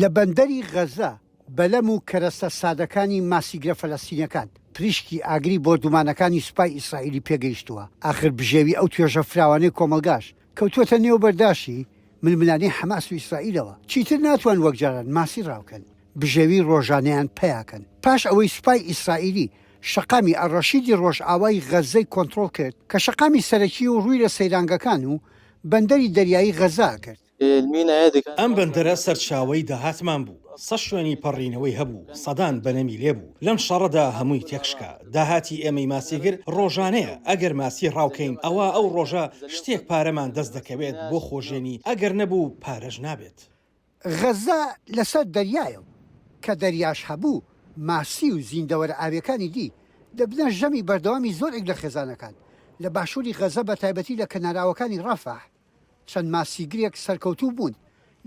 لە بەندەری غەزە بەلەم و کەرەستە سادەکانی ماسیگرە فەلەستینیەکان پریشکی ئاگری بۆ دومانەکانی سوپای ئیسرائیلی پێگەیشتووە. آخر بژێوی ئەو توێژە فراوانەی کۆمەلگاش کەوتووەتە نێو بەرداشی ململانی حەماس و ئیسرائیلەوە. چیتر ناتوان وەک جاران ماسی ڕاوکەن، بژێوی ڕۆژانەیان پێیاکەن. پاش ئەوەی سوپای ئیسرائیلی شەقامی ئەڕەشیدی ڕۆژئاوای غەزەی کۆنتڕۆڵ کرد کە شەقامی سەرەکی و ڕووی لە سەیرانگەکان و بەندەری دەریایی غەزا کرد. ئەم بەندەرە سەرچاوەی داهاتمان بوو، سە شوێنی پەڕینەوەی هەبوو، سەدان بەنەمی لێبوو. لەم شەڕەدا هەمووی تێکشکا. داهاتی ئێمەی ماسیگر ڕۆژانەیە. ئەگەر ماسی ڕاوکەین ئەوە ئەو ڕۆژە شتێک پارەمان دەست دەکەوێت بۆ خۆشێنی، ئەگەر نەبوو پارەش نابێت. غەزا لەسەر دەریایە کە دەریاش هەبوو ماسی و زیندەوەرە ئاویەکانی دی دەبنە ژەمی بەردەوامی زۆرێک لە خێزانەکان. لە باشووری غەزە بە تایبەتی لە کەناراوەکانی ڕەفاح چەند ماسیگرێک سەرکەوتوو بوون.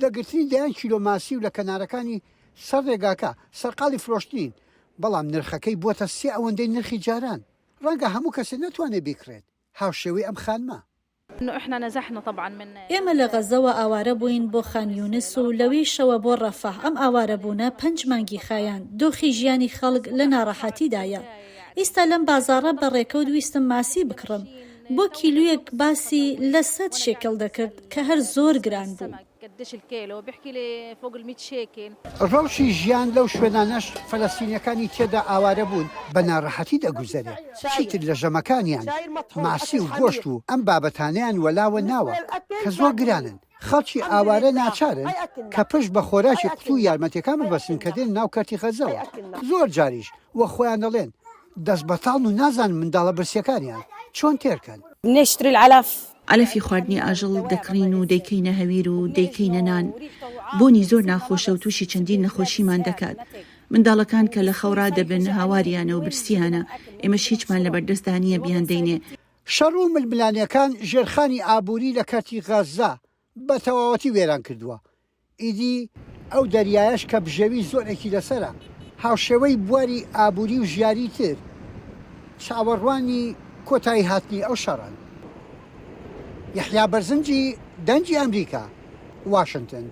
لەگرتنی دەیان کیلۆ ماسی و لە کەنارەکانی سەر ڕێگاکە سەرقاڵی فرۆشتین، بەڵام نرخەکەی بووەتە سێ ئەوەندەی نرخی جاران. ڕەنگە هەموو کەسێ نەتوانێت بیکرێت. هاوشێوەی ئەم خانمە. ئێمە لە غەزەوە ئاوارە بووین بۆ خان یونس و لەوەی شەوە بۆ ڕەفاح. ئەم ئاوارە بوونە 5 مانگی خایان. دۆخی ژیانی خەڵک لە ناڕەحەتیدایە. ئێستا لەم بازاڕە بەڕێکەوت ویستم ماسی بکڕم. بۆ کیلویەک باسی لە 100 شێکل دەکرد کە هەر زۆر گران بوو. ڕەوشی ژیان لەو شوێنانەش فەلەستینیەکانی تێدا ئاوارە بوون بە ناڕەحەتی دەگوزەرێت. چیتر لە ژەمەکانیان ماسی و گۆشت و ئەم بابەتانیان وەلاوە ناوە کە زۆر گرانن. خەڵکی ئاوارە ناچارن کە پشت بە خۆراکی قوتو و یارمەتیەکان ببەسن کە دێن ناو کەرتی غەزەوە. زۆر جاریش وە خۆیان دەڵێن دەست بەتاڵ و نازان منداڵە برسیەکانیان چۆن تێرکەن. نشتری العلف ئەلەفی خواردنی ئاژەڵ دەکڕین و دەیکەینە هەویر و دەیکەینە نان. بۆنی زۆر ناخۆشە و تووشی چەندین نەخۆشیمان دەکات. منداڵەکان کە لە خەوڕا دەبن هاواریانە و برسیانە، ئێمەش هیچمان لە بەردەستدانیە بیان دەینێ. شەڕ و ململانیەکان ژێرخانی ئابووری لە کەرتی غەزە بە تەواوەتی وێران کردووە. ئیدی ئەو دەریایەش کە بژێوی زۆرێکی لەسەرە، هاوشێوەی بواری ئابووری و ژیاری تر چاوەڕوانی کۆتایی هاتنی ئەو شەڕن. یحیا بەرزنجی دەنجی ئەمریکا، واشنگتن.